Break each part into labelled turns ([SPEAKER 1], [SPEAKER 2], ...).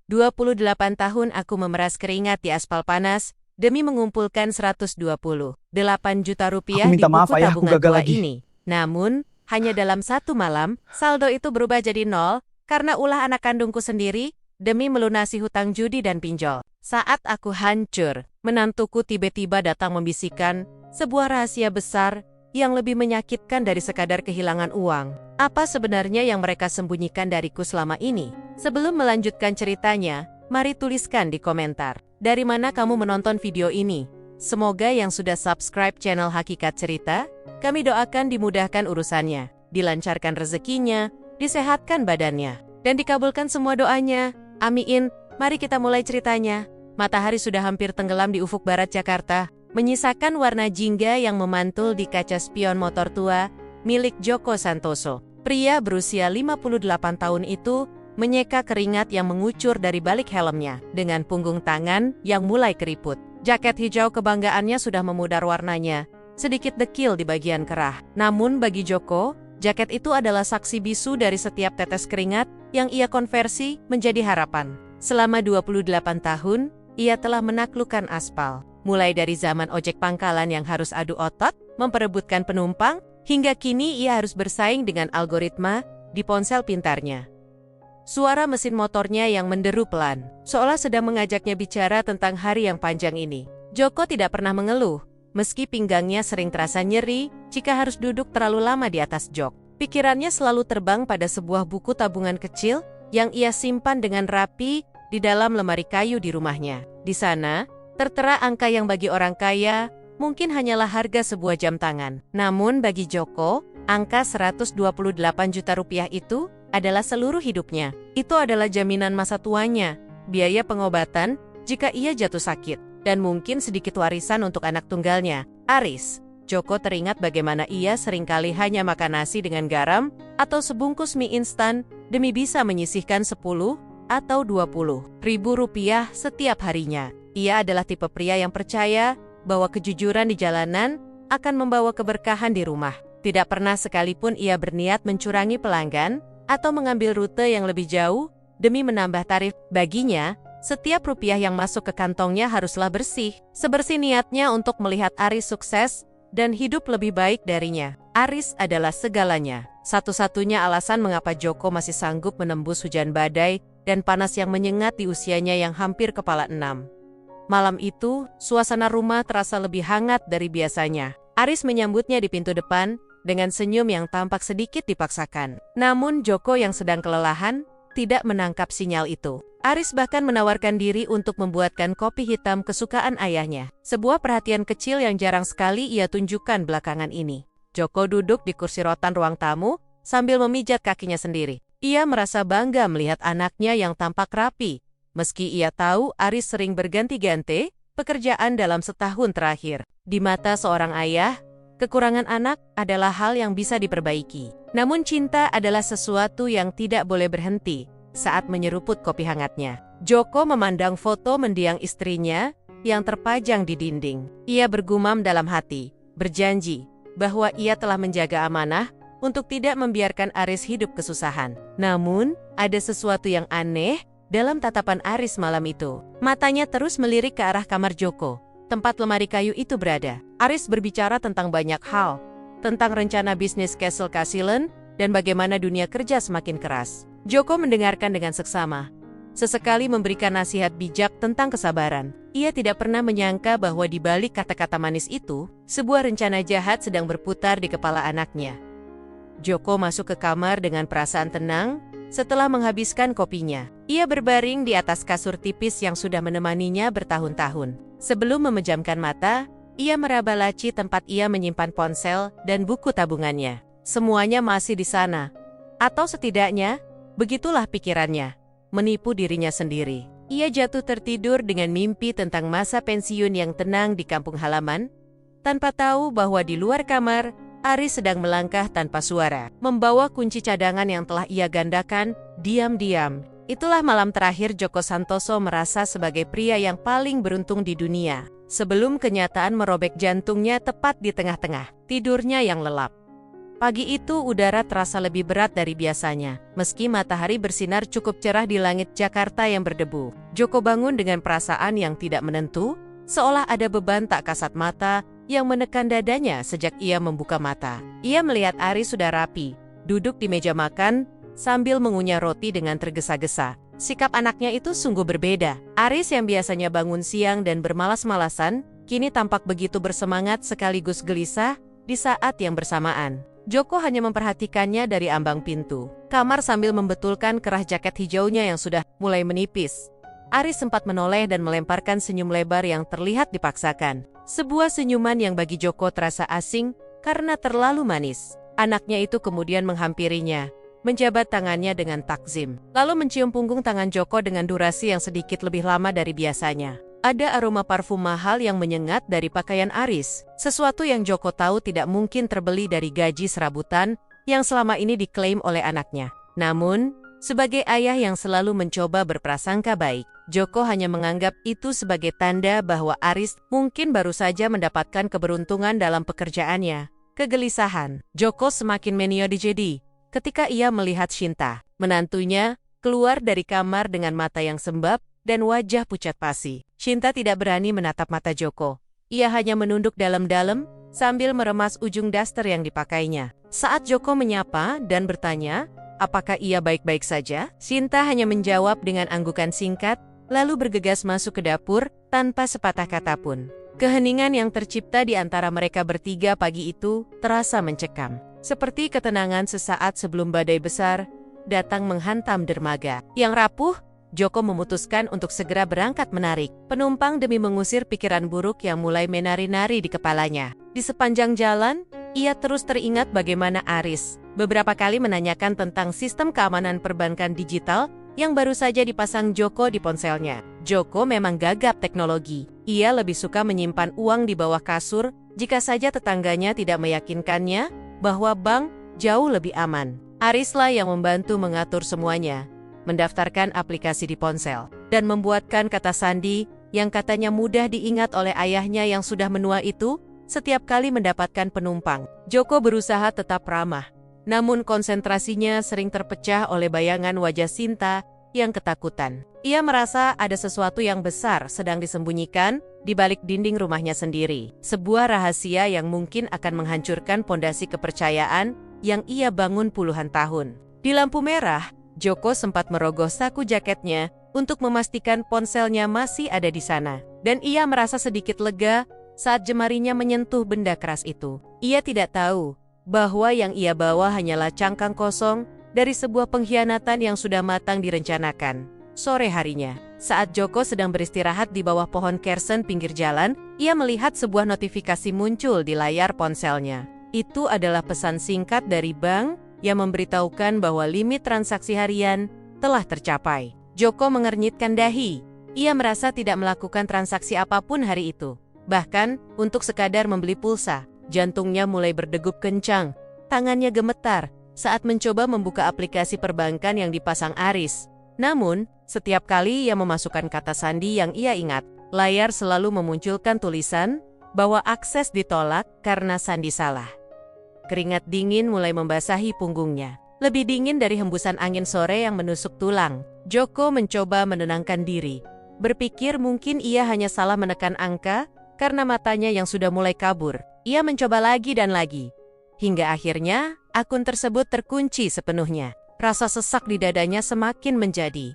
[SPEAKER 1] 28 tahun aku memeras keringat di aspal panas demi mengumpulkan 128 juta rupiah
[SPEAKER 2] Aku
[SPEAKER 1] di
[SPEAKER 2] minta maaf
[SPEAKER 1] buku
[SPEAKER 2] ayah, aku
[SPEAKER 1] tabungan
[SPEAKER 2] gagal
[SPEAKER 1] tua
[SPEAKER 2] lagi.
[SPEAKER 1] ini. Namun, hanya dalam satu malam, saldo itu berubah jadi nol karena ulah anak kandungku sendiri demi melunasi hutang judi dan pinjol. Saat aku hancur, menantuku tiba-tiba datang membisikkan sebuah rahasia besar yang lebih menyakitkan dari sekadar kehilangan uang. Apa sebenarnya yang mereka sembunyikan dariku selama ini? Sebelum melanjutkan ceritanya, mari tuliskan di komentar. Dari mana kamu menonton video ini? Semoga yang sudah subscribe channel Hakikat Cerita, kami doakan dimudahkan urusannya, dilancarkan rezekinya, disehatkan badannya, dan dikabulkan semua doanya. Amin. Mari kita mulai ceritanya. Matahari sudah hampir tenggelam di ufuk barat Jakarta, menyisakan warna jingga yang memantul di kaca spion motor tua milik Joko Santoso. Pria berusia 58 tahun itu menyeka keringat yang mengucur dari balik helmnya dengan punggung tangan yang mulai keriput. Jaket hijau kebanggaannya sudah memudar warnanya, sedikit dekil di bagian kerah. Namun bagi Joko, jaket itu adalah saksi bisu dari setiap tetes keringat yang ia konversi menjadi harapan. Selama 28 tahun, ia telah menaklukkan aspal. Mulai dari zaman ojek pangkalan yang harus adu otot, memperebutkan penumpang, hingga kini ia harus bersaing dengan algoritma di ponsel pintarnya. Suara mesin motornya yang menderu pelan, seolah sedang mengajaknya bicara tentang hari yang panjang ini. Joko tidak pernah mengeluh, meski pinggangnya sering terasa nyeri jika harus duduk terlalu lama di atas jok. Pikirannya selalu terbang pada sebuah buku tabungan kecil yang ia simpan dengan rapi di dalam lemari kayu di rumahnya. Di sana, tertera angka yang bagi orang kaya mungkin hanyalah harga sebuah jam tangan. Namun bagi Joko, angka 128 juta rupiah itu adalah seluruh hidupnya. Itu adalah jaminan masa tuanya, biaya pengobatan jika ia jatuh sakit, dan mungkin sedikit warisan untuk anak tunggalnya, Aris. Joko teringat bagaimana ia seringkali hanya makan nasi dengan garam atau sebungkus mie instan demi bisa menyisihkan 10 atau 20 ribu rupiah setiap harinya. Ia adalah tipe pria yang percaya bahwa kejujuran di jalanan akan membawa keberkahan di rumah. Tidak pernah sekalipun ia berniat mencurangi pelanggan atau mengambil rute yang lebih jauh demi menambah tarif. Baginya, setiap rupiah yang masuk ke kantongnya haruslah bersih, sebersih niatnya untuk melihat Aris sukses dan hidup lebih baik darinya. Aris adalah segalanya. Satu-satunya alasan mengapa Joko masih sanggup menembus hujan badai dan panas yang menyengat di usianya yang hampir kepala 6. Malam itu, suasana rumah terasa lebih hangat dari biasanya. Aris menyambutnya di pintu depan dengan senyum yang tampak sedikit dipaksakan. Namun Joko yang sedang kelelahan tidak menangkap sinyal itu. Aris bahkan menawarkan diri untuk membuatkan kopi hitam kesukaan ayahnya. Sebuah perhatian kecil yang jarang sekali ia tunjukkan belakangan ini. Joko duduk di kursi rotan ruang tamu sambil memijat kakinya sendiri. Ia merasa bangga melihat anaknya yang tampak rapi. Meski ia tahu Aris sering berganti-ganti pekerjaan dalam setahun terakhir. Di mata seorang ayah, kekurangan anak adalah hal yang bisa diperbaiki. Namun cinta adalah sesuatu yang tidak boleh berhenti saat menyeruput kopi hangatnya. Joko memandang foto mendiang istrinya yang terpajang di dinding. Ia bergumam dalam hati, berjanji bahwa ia telah menjaga amanah untuk tidak membiarkan Aris hidup kesusahan. Namun, ada sesuatu yang aneh dalam tatapan Aris malam itu. Matanya terus melirik ke arah kamar Joko, tempat lemari kayu itu berada. Aris berbicara tentang banyak hal, tentang rencana bisnis Castle Casilen, dan bagaimana dunia kerja semakin keras. Joko mendengarkan dengan seksama, sesekali memberikan nasihat bijak tentang kesabaran. Ia tidak pernah menyangka bahwa di balik kata-kata manis itu, sebuah rencana jahat sedang berputar di kepala anaknya. Joko masuk ke kamar dengan perasaan tenang. Setelah menghabiskan kopinya, ia berbaring di atas kasur tipis yang sudah menemaninya bertahun-tahun. Sebelum memejamkan mata, ia meraba laci tempat ia menyimpan ponsel dan buku tabungannya. Semuanya masih di sana. Atau setidaknya, begitulah pikirannya, menipu dirinya sendiri. Ia jatuh tertidur dengan mimpi tentang masa pensiun yang tenang di kampung halaman, tanpa tahu bahwa di luar kamar, Aris sedang melangkah tanpa suara, membawa kunci cadangan yang telah ia gandakan, diam-diam. Itulah malam terakhir Joko Santoso merasa sebagai pria yang paling beruntung di dunia, sebelum kenyataan merobek jantungnya tepat di tengah-tengah tidurnya yang lelap. Pagi itu udara terasa lebih berat dari biasanya, meski matahari bersinar cukup cerah di langit Jakarta yang berdebu. Joko bangun dengan perasaan yang tidak menentu, seolah ada beban tak kasat mata yang menekan dadanya sejak ia membuka mata. Ia melihat Aris sudah rapi, duduk di meja makan, sambil mengunyah roti dengan tergesa-gesa. Sikap anaknya itu sungguh berbeda. Aris yang biasanya bangun siang dan bermalas-malasan, kini tampak begitu bersemangat sekaligus gelisah di saat yang bersamaan. Joko hanya memperhatikannya dari ambang pintu kamar sambil membetulkan kerah jaket hijaunya yang sudah mulai menipis. Aris sempat menoleh dan melemparkan senyum lebar yang terlihat dipaksakan. Sebuah senyuman yang bagi Joko terasa asing karena terlalu manis. Anaknya itu kemudian menghampirinya, menjabat tangannya dengan takzim, lalu mencium punggung tangan Joko dengan durasi yang sedikit lebih lama dari biasanya. Ada aroma parfum mahal yang menyengat dari pakaian Aris, sesuatu yang Joko tahu tidak mungkin terbeli dari gaji serabutan yang selama ini diklaim oleh anaknya. Namun, sebagai ayah yang selalu mencoba berprasangka baik, Joko hanya menganggap itu sebagai tanda bahwa Aris mungkin baru saja mendapatkan keberuntungan dalam pekerjaannya. Kegelisahan Joko semakin menjadi ketika ia melihat Shinta, menantunya, keluar dari kamar dengan mata yang sembab dan wajah pucat pasi. Shinta tidak berani menatap mata Joko. Ia hanya menunduk dalam-dalam sambil meremas ujung daster yang dipakainya. Saat Joko menyapa dan bertanya, apakah ia baik-baik saja? Shinta hanya menjawab dengan anggukan singkat, lalu bergegas masuk ke dapur tanpa sepatah kata pun. Keheningan yang tercipta di antara mereka bertiga pagi itu terasa mencekam. Seperti ketenangan sesaat sebelum badai besar datang menghantam dermaga. Yang rapuh, Joko memutuskan untuk segera berangkat menarik penumpang demi mengusir pikiran buruk yang mulai menari-nari di kepalanya. Di sepanjang jalan, ia terus teringat bagaimana Aris beberapa kali menanyakan tentang sistem keamanan perbankan digital yang baru saja dipasang Joko di ponselnya. Joko memang gagap teknologi. Ia lebih suka menyimpan uang di bawah kasur jika saja tetangganya tidak meyakinkannya bahwa bank jauh lebih aman. Arislah yang membantu mengatur semuanya, mendaftarkan aplikasi di ponsel, dan membuatkan kata sandi yang katanya mudah diingat oleh ayahnya yang sudah menua itu setiap kali mendapatkan penumpang. Joko berusaha tetap ramah, namun konsentrasinya sering terpecah oleh bayangan wajah Shinta yang ketakutan. Ia merasa ada sesuatu yang besar sedang disembunyikan di balik dinding rumahnya sendiri. Sebuah rahasia yang mungkin akan menghancurkan pondasi kepercayaan yang ia bangun puluhan tahun. Di lampu merah, Joko sempat merogoh saku jaketnya untuk memastikan ponselnya masih ada di sana. Dan ia merasa sedikit lega saat jemarinya menyentuh benda keras itu. Ia tidak tahu bahwa yang ia bawa hanyalah cangkang kosong dari sebuah pengkhianatan yang sudah matang direncanakan. Sore harinya, saat Joko sedang beristirahat di bawah pohon kersen pinggir jalan, ia melihat sebuah notifikasi muncul di layar ponselnya. Itu adalah pesan singkat dari bank yang memberitahukan bahwa limit transaksi harian telah tercapai. Joko mengernyitkan dahi. Ia merasa tidak melakukan transaksi apapun hari itu. Bahkan, untuk sekadar membeli pulsa, jantungnya mulai berdegup kencang. Tangannya gemetar saat mencoba membuka aplikasi perbankan yang dipasang Aris. Namun, setiap kali ia memasukkan kata sandi yang ia ingat, layar selalu memunculkan tulisan bahwa akses ditolak karena sandi salah. Keringat dingin mulai membasahi punggungnya. Lebih dingin dari hembusan angin sore yang menusuk tulang. Joko mencoba menenangkan diri. Berpikir mungkin ia hanya salah menekan angka karena matanya yang sudah mulai kabur. Ia mencoba lagi dan lagi. Hingga akhirnya, akun tersebut terkunci sepenuhnya. Rasa sesak di dadanya semakin menjadi.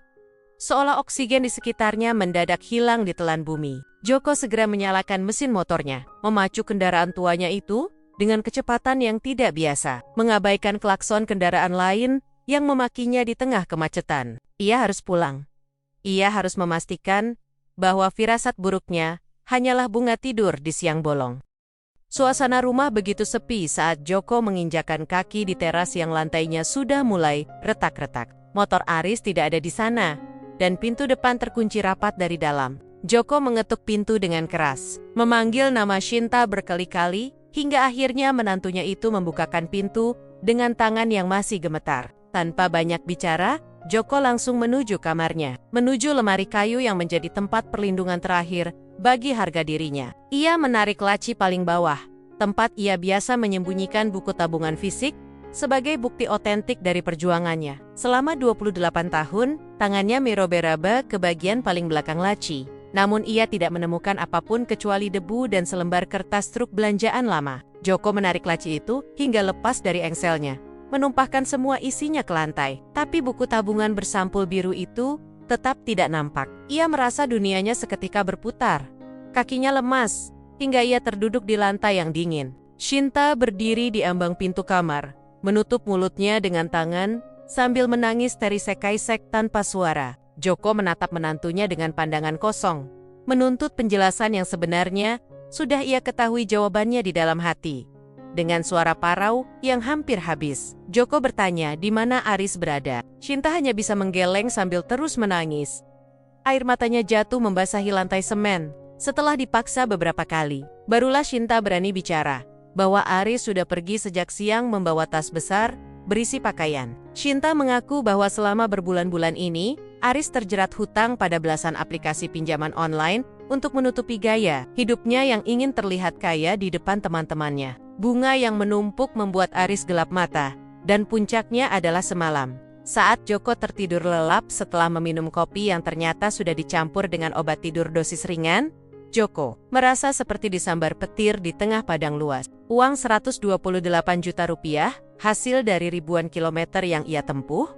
[SPEAKER 1] Seolah oksigen di sekitarnya mendadak hilang ditelan bumi. Joko segera menyalakan mesin motornya, memacu kendaraan tuanya itu dengan kecepatan yang tidak biasa, mengabaikan klakson kendaraan lain yang memakinya di tengah kemacetan. Ia harus pulang. Ia harus memastikan bahwa firasat buruknya hanyalah bunga tidur di siang bolong. Suasana rumah begitu sepi saat Joko menginjakan kaki di teras yang lantainya sudah mulai retak-retak. Motor Aris tidak ada di sana, dan pintu depan terkunci rapat dari dalam. Joko mengetuk pintu dengan keras, memanggil nama Shinta berkali-kali, hingga akhirnya menantunya itu membukakan pintu dengan tangan yang masih gemetar. Tanpa banyak bicara, Joko langsung menuju kamarnya, menuju lemari kayu yang menjadi tempat perlindungan terakhir bagi harga dirinya. Ia menarik laci paling bawah, tempat ia biasa menyembunyikan buku tabungan fisik sebagai bukti otentik dari perjuangannya. Selama 28 tahun, tangannya meraba-raba ke bagian paling belakang laci. Namun ia tidak menemukan apapun kecuali debu dan selembar kertas truk belanjaan lama. Joko menarik laci itu hingga lepas dari engselnya, menumpahkan semua isinya ke lantai. Tapi buku tabungan bersampul biru itu tetap tidak nampak. Ia merasa dunianya seketika berputar. Kakinya lemas, hingga ia terduduk di lantai yang dingin. Shinta berdiri di ambang pintu kamar, menutup mulutnya dengan tangan, sambil menangis terisak-isak tanpa suara. Joko menatap menantunya dengan pandangan kosong, menuntut penjelasan yang sebenarnya sudah ia ketahui jawabannya di dalam hati. Dengan suara parau yang hampir habis, Joko bertanya di mana Aris berada. Shinta hanya bisa menggeleng sambil terus menangis. Air matanya jatuh membasahi lantai semen. Setelah dipaksa beberapa kali, barulah Shinta berani bicara bahwa Aris sudah pergi sejak siang membawa tas besar berisi pakaian. Shinta mengaku bahwa selama berbulan-bulan ini, Aris terjerat hutang pada belasan aplikasi pinjaman online untuk menutupi gaya hidupnya yang ingin terlihat kaya di depan teman-temannya. Bunga yang menumpuk membuat Aris gelap mata, dan puncaknya adalah semalam saat Joko tertidur lelap setelah meminum kopi yang ternyata sudah dicampur dengan obat tidur dosis ringan. Joko merasa seperti disambar petir di tengah padang luas. Uang 128 juta rupiah, hasil dari ribuan kilometer yang ia tempuh,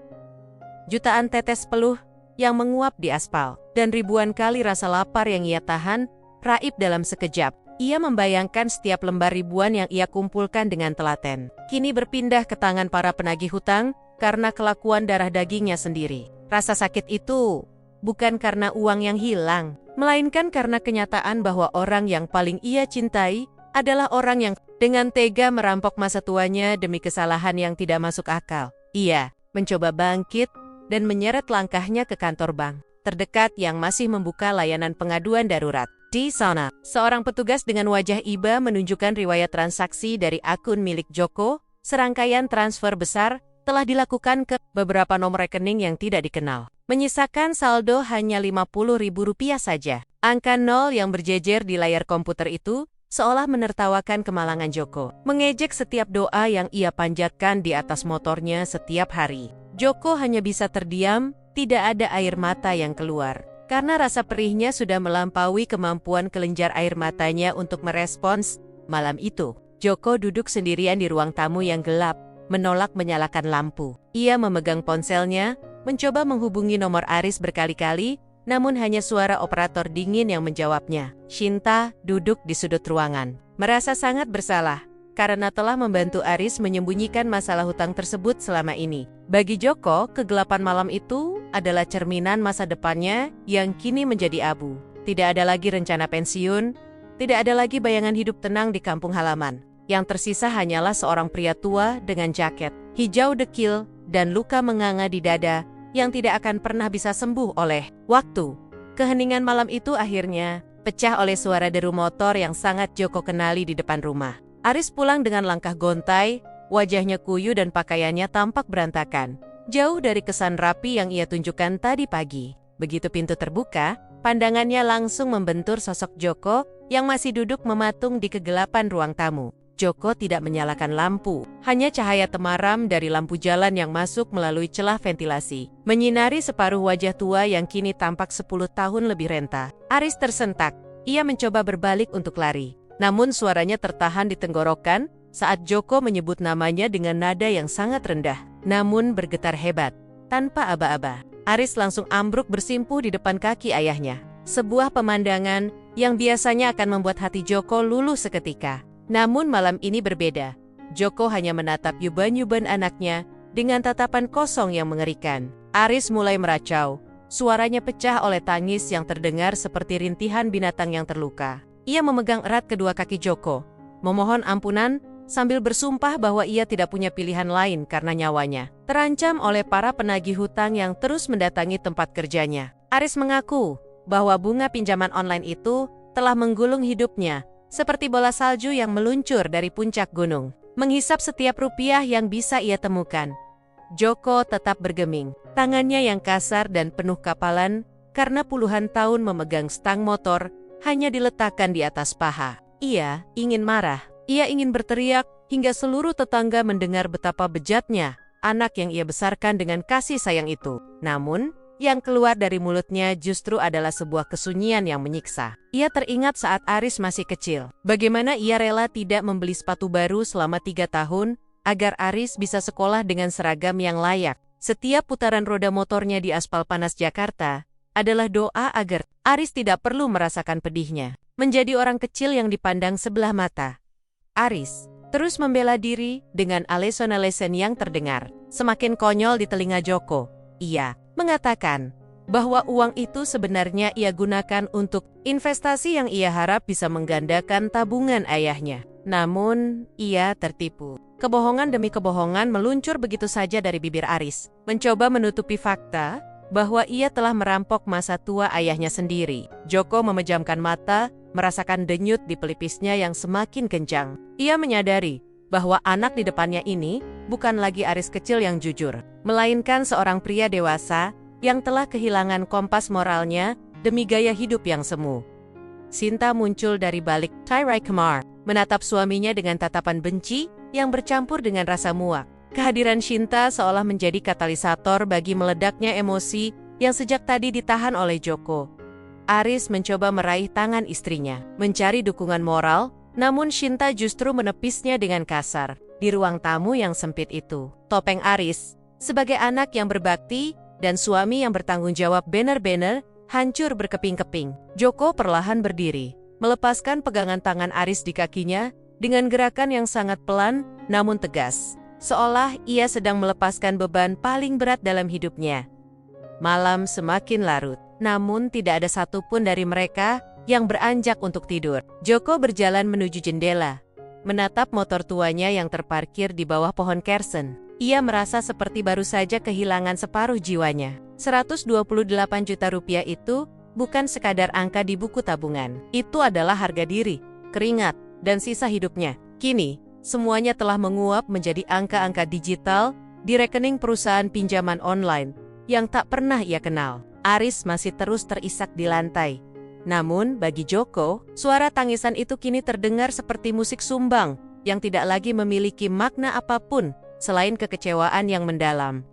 [SPEAKER 1] jutaan tetes peluh yang menguap di aspal, dan ribuan kali rasa lapar yang ia tahan, raib dalam sekejap. Ia membayangkan setiap lembar ribuan yang ia kumpulkan dengan telaten, kini berpindah ke tangan para penagih hutang karena kelakuan darah dagingnya sendiri. Rasa sakit itu bukan karena uang yang hilang, melainkan karena kenyataan bahwa orang yang paling ia cintai adalah orang yang dengan tega merampok masa tuanya demi kesalahan yang tidak masuk akal. Ia mencoba bangkit dan menyeret langkahnya ke kantor bank terdekat yang masih membuka layanan pengaduan darurat. Di sana, seorang petugas dengan wajah iba menunjukkan riwayat transaksi dari akun milik Joko. Serangkaian transfer besar telah dilakukan ke beberapa nomor rekening yang tidak dikenal, menyisakan saldo hanya Rp50.000 saja. Angka 0 yang berjejer di layar komputer itu seolah menertawakan kemalangan Joko, mengejek setiap doa yang ia panjatkan di atas motornya setiap hari. Joko hanya bisa terdiam, tidak ada air mata yang keluar, karena rasa perihnya sudah melampaui kemampuan kelenjar air matanya untuk merespons. Malam itu, Joko duduk sendirian di ruang tamu yang gelap, menolak menyalakan lampu. Ia memegang ponselnya, mencoba menghubungi nomor Aris berkali-kali, namun hanya suara operator dingin yang menjawabnya. Shinta duduk di sudut ruangan, merasa sangat bersalah karena telah membantu Aris menyembunyikan masalah hutang tersebut selama ini. Bagi Joko, kegelapan malam itu adalah cerminan masa depannya yang kini menjadi abu. Tidak ada lagi rencana pensiun, tidak ada lagi bayangan hidup tenang di kampung halaman. Yang tersisa hanyalah seorang pria tua dengan jaket hijau dekil dan luka menganga di dada yang tidak akan pernah bisa sembuh oleh waktu. Keheningan malam itu akhirnya pecah oleh suara deru motor yang sangat Joko kenali di depan rumah. Aris pulang dengan langkah gontai, wajahnya kuyu dan pakaiannya tampak berantakan, jauh dari kesan rapi yang ia tunjukkan tadi pagi. Begitu pintu terbuka, pandangannya langsung membentur sosok Joko yang masih duduk mematung di kegelapan ruang tamu. Joko tidak menyalakan lampu, hanya cahaya temaram dari lampu jalan yang masuk melalui celah ventilasi, menyinari separuh wajah tua yang kini tampak 10 tahun lebih renta. Aris tersentak, ia mencoba berbalik untuk lari. Namun suaranya tertahan di tenggorokan saat Joko menyebut namanya dengan nada yang sangat rendah, namun bergetar hebat. Tanpa aba-aba, Aris langsung ambruk bersimpuh di depan kaki ayahnya. Sebuah pemandangan yang biasanya akan membuat hati Joko luluh seketika. Namun malam ini berbeda. Joko hanya menatap yuban-yuban anaknya dengan tatapan kosong yang mengerikan. Aris mulai meracau. Suaranya pecah oleh tangis yang terdengar seperti rintihan binatang yang terluka. Ia memegang erat kedua kaki Joko, memohon ampunan sambil bersumpah bahwa ia tidak punya pilihan lain karena nyawanya terancam oleh para penagih hutang yang terus mendatangi tempat kerjanya. Aris mengaku bahwa bunga pinjaman online itu telah menggulung hidupnya seperti bola salju yang meluncur dari puncak gunung, menghisap setiap rupiah yang bisa ia temukan. Joko tetap bergeming, tangannya yang kasar dan penuh kapalan karena puluhan tahun memegang stang motor hanya diletakkan di atas paha. Ia ingin marah, Ia ingin berteriak hingga seluruh tetangga mendengar betapa bejatnya anak yang ia besarkan dengan kasih sayang itu. Namun, yang keluar dari mulutnya justru adalah sebuah kesunyian yang menyiksa. Ia teringat saat Aris masih kecil. Bagaimana ia rela tidak membeli sepatu baru selama 3 tahun agar Aris bisa sekolah dengan seragam yang layak. Setiap putaran roda motornya di aspal panas Jakarta adalah doa agar Aris tidak perlu merasakan pedihnya menjadi orang kecil yang dipandang sebelah mata. Aris terus membela diri dengan alesan-alesan yang terdengar semakin konyol di telinga Joko. Ia mengatakan bahwa uang itu sebenarnya ia gunakan untuk investasi yang ia harap bisa menggandakan tabungan ayahnya. Namun, ia tertipu. Kebohongan demi kebohongan meluncur begitu saja dari bibir Aris, mencoba menutupi fakta bahwa ia telah merampok masa tua ayahnya sendiri. Joko memejamkan mata, merasakan denyut di pelipisnya yang semakin kencang. Ia menyadari bahwa anak di depannya ini bukan lagi Aris kecil yang jujur, melainkan seorang pria dewasa yang telah kehilangan kompas moralnya demi gaya hidup yang semu. Sinta muncul dari balik tirai kemar, menatap suaminya dengan tatapan benci yang bercampur dengan rasa muak. Kehadiran Sinta seolah menjadi katalisator bagi meledaknya emosi yang sejak tadi ditahan oleh Joko. Aris mencoba meraih tangan istrinya, mencari dukungan moral, namun Sinta justru menepisnya dengan kasar. Di ruang tamu yang sempit itu, topeng Aris, sebagai anak yang berbakti dan suami yang bertanggung jawab benar-benar hancur berkeping-keping. Joko perlahan berdiri, melepaskan pegangan tangan Aris di kakinya dengan gerakan yang sangat pelan namun tegas, seolah ia sedang melepaskan beban paling berat dalam hidupnya. Malam semakin larut, namun tidak ada satupun dari mereka yang beranjak untuk tidur. Joko berjalan menuju jendela, menatap motor tuanya yang terparkir di bawah pohon kersen. Ia merasa seperti baru saja kehilangan separuh jiwanya. 128 juta rupiah itu bukan sekadar angka di buku tabungan. Itu adalah harga diri, keringat, dan sisa hidupnya. Kini, semuanya telah menguap menjadi angka-angka digital di rekening perusahaan pinjaman online yang tak pernah ia kenal. Aris masih terus terisak di lantai. Namun, bagi Joko, suara tangisan itu kini terdengar seperti musik sumbang yang tidak lagi memiliki makna apapun selain kekecewaan yang mendalam.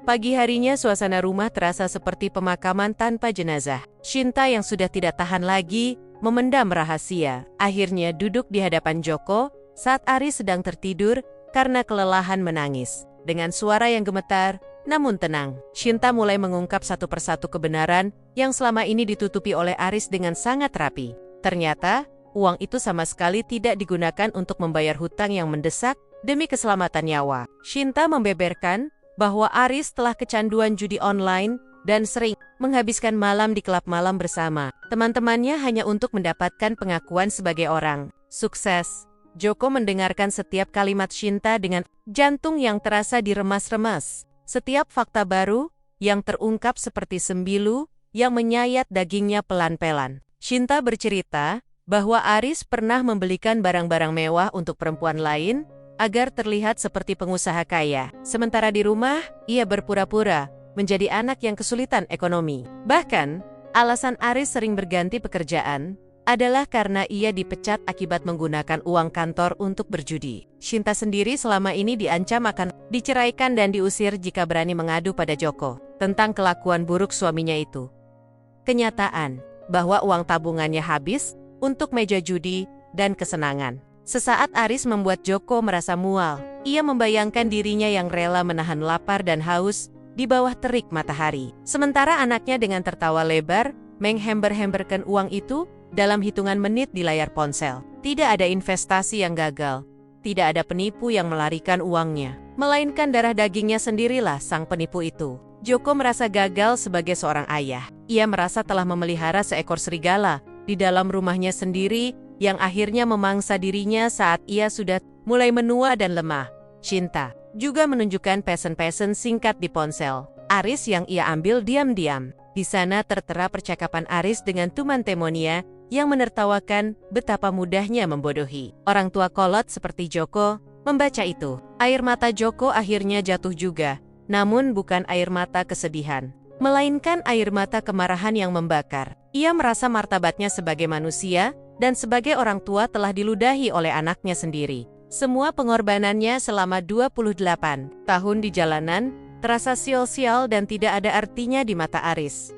[SPEAKER 1] Pagi harinya suasana rumah terasa seperti pemakaman tanpa jenazah. Sinta yang sudah tidak tahan lagi memendam rahasia, akhirnya duduk di hadapan Joko saat Aris sedang tertidur karena kelelahan menangis. Dengan suara yang gemetar, namun tenang, Sinta mulai mengungkap satu persatu kebenaran yang selama ini ditutupi oleh Aris dengan sangat rapi. Ternyata, uang itu sama sekali tidak digunakan untuk membayar hutang yang mendesak demi keselamatan nyawa. Sinta membeberkan bahwa Aris telah kecanduan judi online dan sering menghabiskan malam di klub malam bersama teman-temannya hanya untuk mendapatkan pengakuan sebagai orang sukses. Joko mendengarkan setiap kalimat Sinta dengan jantung yang terasa diremas-remas. Setiap fakta baru yang terungkap seperti sembilu yang menyayat dagingnya pelan-pelan. Sinta bercerita bahwa Aris pernah membelikan barang-barang mewah untuk perempuan lain agar terlihat seperti pengusaha kaya. Sementara di rumah, ia berpura-pura menjadi anak yang kesulitan ekonomi. Bahkan, alasan Aris sering berganti pekerjaan adalah karena ia dipecat akibat menggunakan uang kantor untuk berjudi. Sinta sendiri selama ini diancam akan diceraikan dan diusir jika berani mengadu pada Joko tentang kelakuan buruk suaminya itu. Kenyataan bahwa uang tabungannya habis untuk meja judi dan kesenangan. Sesaat Aris membuat Joko merasa mual. Ia membayangkan dirinya yang rela menahan lapar dan haus di bawah terik matahari. Sementara anaknya dengan tertawa lebar menghember-hemberkan uang itu dalam hitungan menit di layar ponsel. Tidak ada investasi yang gagal. Tidak ada penipu yang melarikan uangnya. Melainkan darah dagingnya sendirilah sang penipu itu. Joko merasa gagal sebagai seorang ayah. Ia merasa telah memelihara seekor serigala di dalam rumahnya sendiri yang akhirnya memangsa dirinya saat ia sudah mulai menua dan lemah. Sinta juga menunjukkan pesan-pesan singkat di ponsel Aris yang ia ambil diam-diam. Di sana tertera percakapan Aris dengan Tuman Temonia yang menertawakan betapa mudahnya membodohi orang tua kolot seperti Joko. Membaca itu, air mata Joko akhirnya jatuh juga, namun bukan air mata kesedihan, melainkan air mata kemarahan yang membakar. Ia merasa martabatnya sebagai manusia dan sebagai orang tua telah diludahi oleh anaknya sendiri. Semua pengorbanannya selama 28 tahun di jalanan terasa sia-sia dan tidak ada artinya di mata Aris.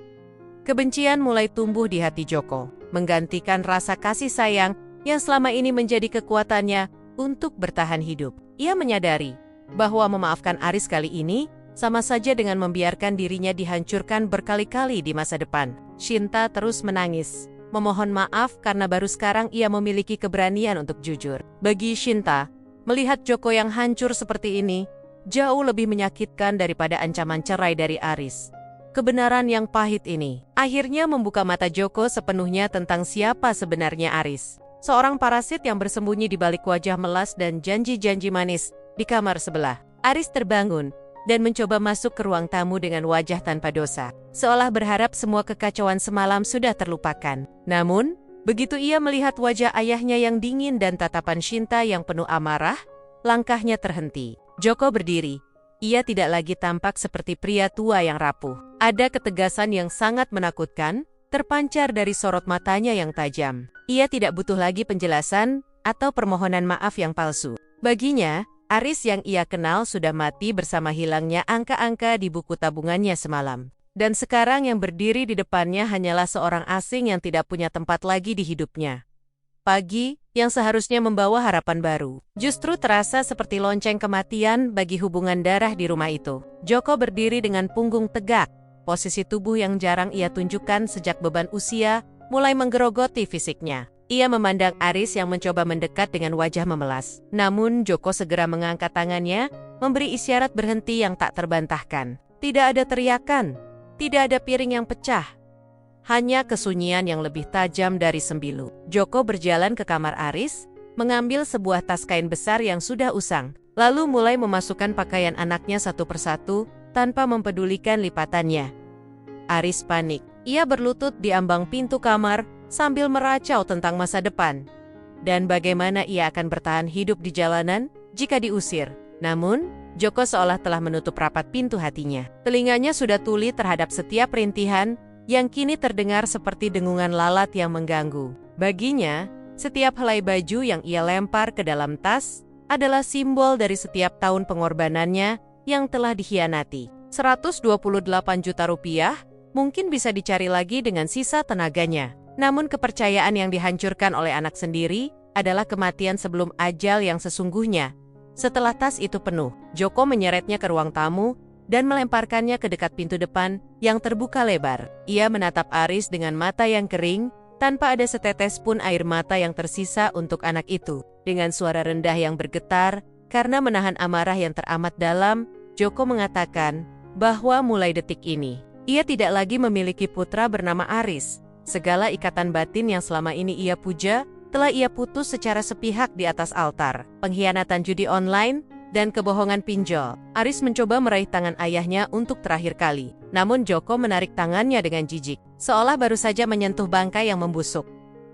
[SPEAKER 1] Kebencian mulai tumbuh di hati Joko, menggantikan rasa kasih sayang yang selama ini menjadi kekuatannya untuk bertahan hidup. Ia menyadari bahwa memaafkan Aris kali ini sama saja dengan membiarkan dirinya dihancurkan berkali-kali di masa depan. Shinta terus menangis, memohon maaf karena baru sekarang ia memiliki keberanian untuk jujur. Bagi Shinta, melihat Joko yang hancur seperti ini jauh lebih menyakitkan daripada ancaman cerai dari Aris. Kebenaran yang pahit ini akhirnya membuka mata Joko sepenuhnya tentang siapa sebenarnya Aris. Seorang parasit yang bersembunyi di balik wajah melas dan janji-janji manis di kamar sebelah. Aris terbangun dan mencoba masuk ke ruang tamu dengan wajah tanpa dosa, seolah berharap semua kekacauan semalam sudah terlupakan. Namun, begitu ia melihat wajah ayahnya yang dingin dan tatapan Shinta yang penuh amarah, langkahnya terhenti. Joko berdiri. Ia tidak lagi tampak seperti pria tua yang rapuh. Ada ketegasan yang sangat menakutkan, terpancar dari sorot matanya yang tajam. Ia tidak butuh lagi penjelasan atau permohonan maaf yang palsu. Baginya, Aris yang ia kenal sudah mati bersama hilangnya angka-angka di buku tabungannya semalam. Dan sekarang yang berdiri di depannya hanyalah seorang asing yang tidak punya tempat lagi di hidupnya. Pagi yang seharusnya membawa harapan baru, justru terasa seperti lonceng kematian bagi hubungan darah di rumah itu. Joko berdiri dengan punggung tegak, posisi tubuh yang jarang ia tunjukkan sejak beban usia mulai menggerogoti fisiknya. Ia memandang Aris yang mencoba mendekat dengan wajah memelas. Namun Joko segera mengangkat tangannya, memberi isyarat berhenti yang tak terbantahkan. Tidak ada teriakan, tidak ada piring yang pecah. Hanya kesunyian yang lebih tajam dari sembilu. Joko berjalan ke kamar Aris, mengambil sebuah tas kain besar yang sudah usang, lalu mulai memasukkan pakaian anaknya satu persatu tanpa mempedulikan lipatannya. Aris panik. Ia berlutut di ambang pintu kamar sambil meracau tentang masa depan dan bagaimana ia akan bertahan hidup di jalanan jika diusir. Namun, Joko seolah telah menutup rapat pintu hatinya. Telinganya sudah tuli terhadap setiap rintihan yang kini terdengar seperti dengungan lalat yang mengganggu. Baginya, setiap helai baju yang ia lempar ke dalam tas adalah simbol dari setiap tahun pengorbanannya yang telah dikhianati. 128 juta rupiah mungkin bisa dicari lagi dengan sisa tenaganya. Namun kepercayaan yang dihancurkan oleh anak sendiri adalah kematian sebelum ajal yang sesungguhnya. Setelah tas itu penuh, Joko menyeretnya ke ruang tamu dan melemparkannya ke dekat pintu depan yang terbuka lebar. Ia menatap Aris dengan mata yang kering, tanpa ada setetes pun air mata yang tersisa untuk anak itu. Dengan suara rendah yang bergetar, karena menahan amarah yang teramat dalam, Joko mengatakan bahwa mulai detik ini, ia tidak lagi memiliki putra bernama Aris. Segala ikatan batin yang selama ini ia puja, telah ia putus secara sepihak di atas altar. Pengkhianatan judi online dan kebohongan pinjol. Aris mencoba meraih tangan ayahnya untuk terakhir kali. Namun Joko menarik tangannya dengan jijik, seolah baru saja menyentuh bangkai yang membusuk.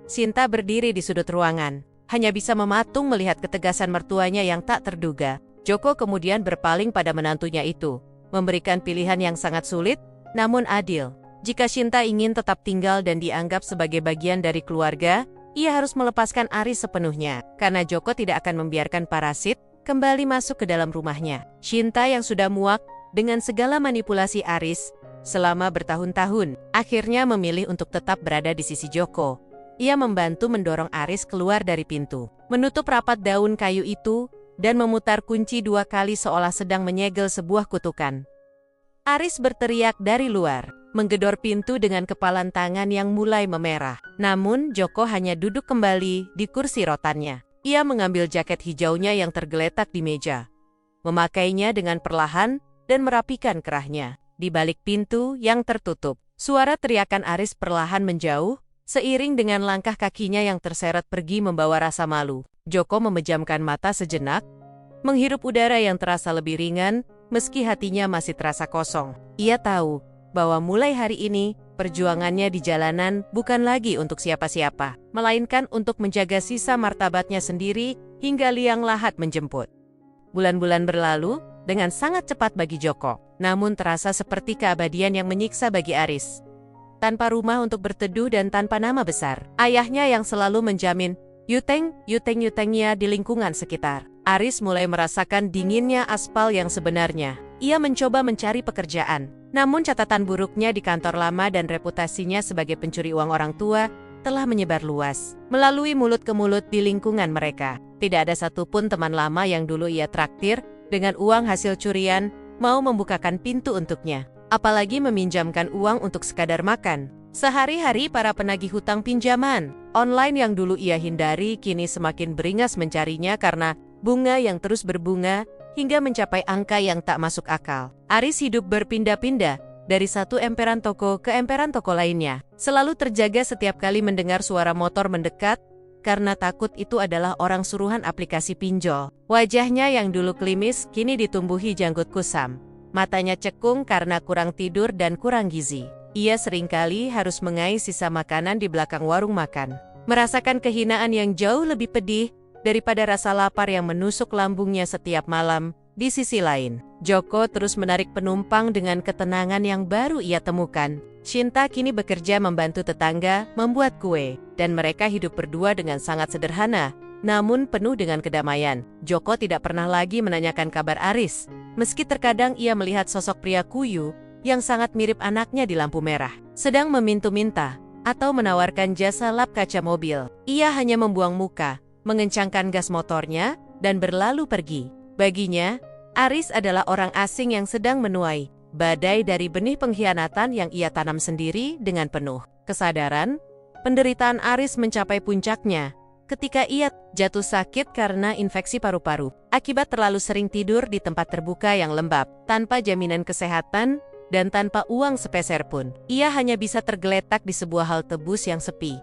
[SPEAKER 1] Shinta berdiri di sudut ruangan, hanya bisa mematung melihat ketegasan mertuanya yang tak terduga. Joko kemudian berpaling pada menantunya itu, memberikan pilihan yang sangat sulit, namun adil. Jika Shinta ingin tetap tinggal dan dianggap sebagai bagian dari keluarga, ia harus melepaskan Aris sepenuhnya, karena Joko tidak akan membiarkan parasit kembali masuk ke dalam rumahnya. Shinta yang sudah muak dengan segala manipulasi Aris selama bertahun-tahun, akhirnya memilih untuk tetap berada di sisi Joko. Ia membantu mendorong Aris keluar dari pintu, menutup rapat daun kayu itu, dan memutar kunci 2 kali seolah sedang menyegel sebuah kutukan. Aris berteriak dari luar, menggedor pintu dengan kepalan tangan yang mulai memerah. Namun Joko hanya duduk kembali di kursi rotannya. Ia mengambil jaket hijaunya yang tergeletak di meja, memakainya dengan perlahan dan merapikan kerahnya. Di balik pintu yang tertutup, suara teriakan Aris perlahan menjauh, seiring dengan langkah kakinya yang terseret pergi membawa rasa malu. Joko memejamkan mata sejenak, menghirup udara yang terasa lebih ringan, meski hatinya masih terasa kosong. Ia tahu bahwa mulai hari ini, perjuangannya di jalanan bukan lagi untuk siapa-siapa, melainkan untuk menjaga sisa martabatnya sendiri hingga liang lahat menjemput. Bulan-bulan berlalu dengan sangat cepat bagi Joko, namun terasa seperti keabadian yang menyiksa bagi Aris. tanpa rumah untuk berteduh dan tanpa nama besar. Ayahnya yang selalu menjamin yutengnya di lingkungan sekitar. Aris mulai merasakan dinginnya aspal yang sebenarnya. Ia mencoba mencari pekerjaan. Namun catatan buruknya di kantor lama dan reputasinya sebagai pencuri uang orang tua telah menyebar luas melalui mulut ke mulut di lingkungan mereka. Tidak ada satupun teman lama yang dulu ia traktir dengan uang hasil curian mau membukakan pintu untuknya, apalagi meminjamkan uang untuk sekadar makan. Sehari-hari para penagih hutang pinjaman online yang dulu ia hindari kini semakin beringas mencarinya karena bunga yang terus berbunga hingga mencapai angka yang tak masuk akal. Aris hidup berpindah-pindah dari satu emperan toko ke emperan toko lainnya. Selalu terjaga setiap kali mendengar suara motor mendekat karena takut itu adalah orang suruhan aplikasi pinjol. Wajahnya yang dulu klimis kini ditumbuhi janggut kusam. Matanya cekung karena kurang tidur dan kurang gizi. Ia seringkali harus mengais sisa makanan di belakang warung makan. Merasakan kehinaan yang jauh lebih pedih daripada rasa lapar yang menusuk lambungnya setiap malam. Di sisi lain, Joko terus menarik penumpang dengan ketenangan yang baru ia temukan. Shinta kini bekerja membantu tetangga membuat kue, dan mereka hidup berdua dengan sangat sederhana, namun penuh dengan kedamaian. Joko tidak pernah lagi menanyakan kabar Aris, meski terkadang ia melihat sosok pria kuyu yang sangat mirip anaknya di lampu merah, sedang meminta-minta atau menawarkan jasa lap kaca mobil. Ia hanya membuang muka, mengencangkan gas motornya, dan berlalu pergi. Baginya, Aris adalah orang asing yang sedang menuai badai dari benih pengkhianatan yang ia tanam sendiri dengan penuh kesadaran. Penderitaan Aris mencapai puncaknya ketika ia jatuh sakit karena infeksi paru-paru akibat terlalu sering tidur di tempat terbuka yang lembab, tanpa jaminan kesehatan dan tanpa uang sepeser pun. Ia hanya bisa tergeletak di sebuah halte bus yang sepi,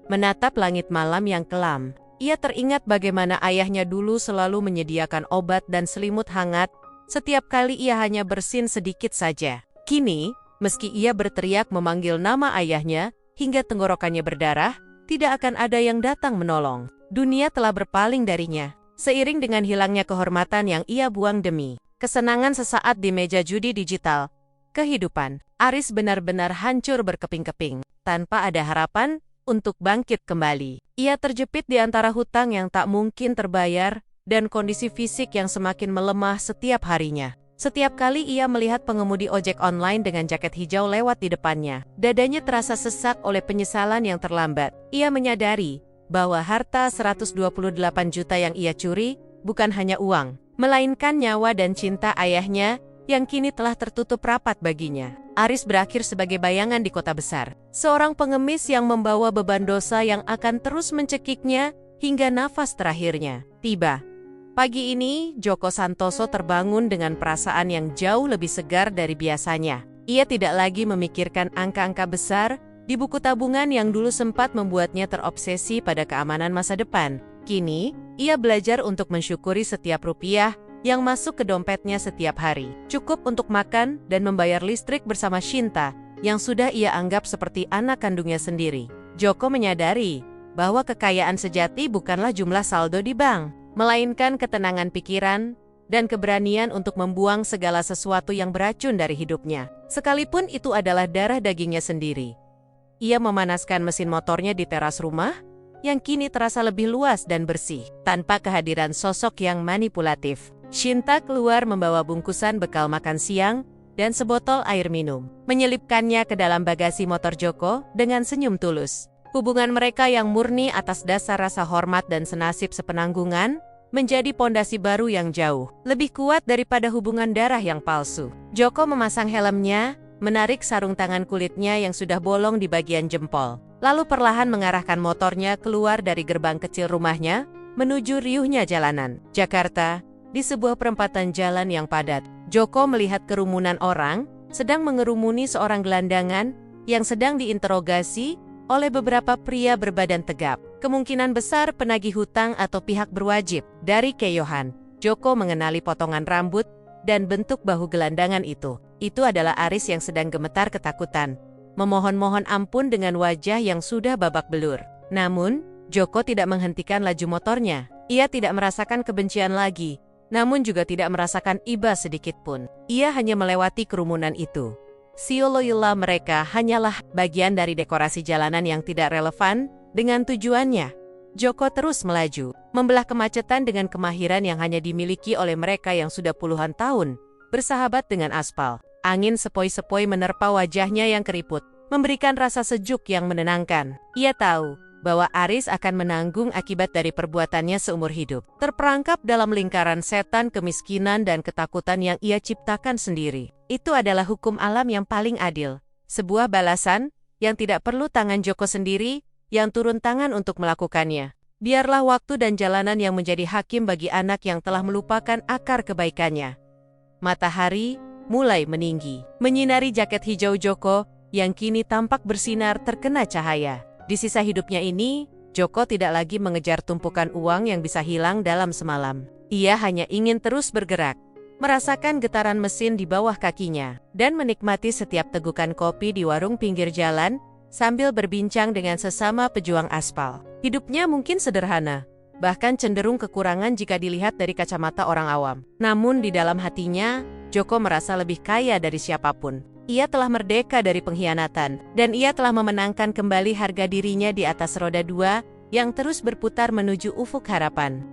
[SPEAKER 1] menatap langit malam yang kelam. Ia teringat bagaimana ayahnya dulu selalu menyediakan obat dan selimut hangat setiap kali ia hanya bersin sedikit saja. Kini, meski ia berteriak memanggil nama ayahnya hingga tenggorokannya berdarah, tidak akan ada yang datang menolong. Dunia telah berpaling darinya, seiring dengan hilangnya kehormatan yang ia buang demi kesenangan sesaat di meja judi digital. Kehidupan Aris benar-benar hancur berkeping-keping, tanpa ada harapan untuk bangkit kembali. Ia terjepit di antara hutang yang tak mungkin terbayar dan kondisi fisik yang semakin melemah setiap harinya. Setiap kali ia melihat pengemudi ojek online dengan jaket hijau lewat di depannya, dadanya terasa sesak oleh penyesalan yang terlambat. Ia menyadari bahwa harta 128 juta yang ia curi bukan hanya uang, melainkan nyawa dan cinta ayahnya yang kini telah tertutup rapat baginya. Aris berakhir sebagai bayangan di kota besar, seorang pengemis yang membawa beban dosa yang akan terus mencekiknya hingga nafas terakhirnya tiba. Pagi ini, Joko Santoso terbangun dengan perasaan yang jauh lebih segar dari biasanya. Ia tidak lagi memikirkan angka-angka besar di buku tabungan yang dulu sempat membuatnya terobsesi pada keamanan masa depan. Kini, ia belajar untuk mensyukuri setiap rupiah yang masuk ke dompetnya setiap hari. Cukup untuk makan dan membayar listrik bersama Shinta, yang sudah ia anggap seperti anak kandungnya sendiri. Joko menyadari bahwa kekayaan sejati bukanlah jumlah saldo di bank, melainkan ketenangan pikiran dan keberanian untuk membuang segala sesuatu yang beracun dari hidupnya, sekalipun itu adalah darah dagingnya sendiri. Ia memanaskan mesin motornya di teras rumah, yang kini terasa lebih luas dan bersih, tanpa kehadiran sosok yang manipulatif. Shinta keluar membawa bungkusan bekal makan siang dan sebotol air minum, menyelipkannya ke dalam bagasi motor Joko dengan senyum tulus. Hubungan mereka yang murni atas dasar rasa hormat dan senasib sepenanggungan menjadi pondasi baru yang jauh lebih kuat daripada hubungan darah yang palsu. Joko memasang helmnya, menarik sarung tangan kulitnya yang sudah bolong di bagian jempol, lalu perlahan mengarahkan motornya keluar dari gerbang kecil rumahnya menuju riuhnya jalanan Jakarta. Di sebuah perempatan jalan yang padat, Joko melihat kerumunan orang sedang mengerumuni seorang gelandangan yang sedang diinterogasi oleh beberapa pria berbadan tegap. Kemungkinan besar penagih hutang atau pihak berwajib. Dari keyohan, Joko mengenali potongan rambut dan bentuk bahu gelandangan itu. Itu adalah Aris yang sedang gemetar ketakutan, memohon-mohon ampun dengan wajah yang sudah babak belur. Namun, Joko tidak menghentikan laju motornya. Ia tidak merasakan kebencian lagi, namun juga tidak merasakan iba sedikit pun. Ia hanya melewati kerumunan itu, seolah-olah mereka hanyalah bagian dari dekorasi jalanan yang tidak relevan dengan tujuannya. Joko terus melaju, membelah kemacetan dengan kemahiran yang hanya dimiliki oleh mereka yang sudah puluhan tahun bersahabat dengan aspal. Angin sepoi-sepoi menerpa wajahnya yang keriput, memberikan rasa sejuk yang menenangkan. Ia tahu bahwa Aris akan menanggung akibat dari perbuatannya seumur hidup. Terperangkap dalam lingkaran setan kemiskinan dan ketakutan yang ia ciptakan sendiri. Itu adalah hukum alam yang paling adil. Sebuah balasan yang tidak perlu tangan Joko sendiri yang turun tangan untuk melakukannya. Biarlah waktu dan jalanan yang menjadi hakim bagi anak yang telah melupakan akar kebaikannya. Matahari mulai meninggi, menyinari jaket hijau Joko yang kini tampak bersinar terkena cahaya. Di sisa hidupnya ini, Joko tidak lagi mengejar tumpukan uang yang bisa hilang dalam semalam. Ia hanya ingin terus bergerak, merasakan getaran mesin di bawah kakinya, dan menikmati setiap tegukan kopi di warung pinggir jalan, sambil berbincang dengan sesama pejuang aspal. Hidupnya mungkin sederhana, bahkan cenderung kekurangan jika dilihat dari kacamata orang awam. Namun di dalam hatinya, Joko merasa lebih kaya dari siapapun. Ia telah merdeka dari pengkhianatan, dan ia telah memenangkan kembali harga dirinya di atas roda dua yang terus berputar menuju ufuk harapan.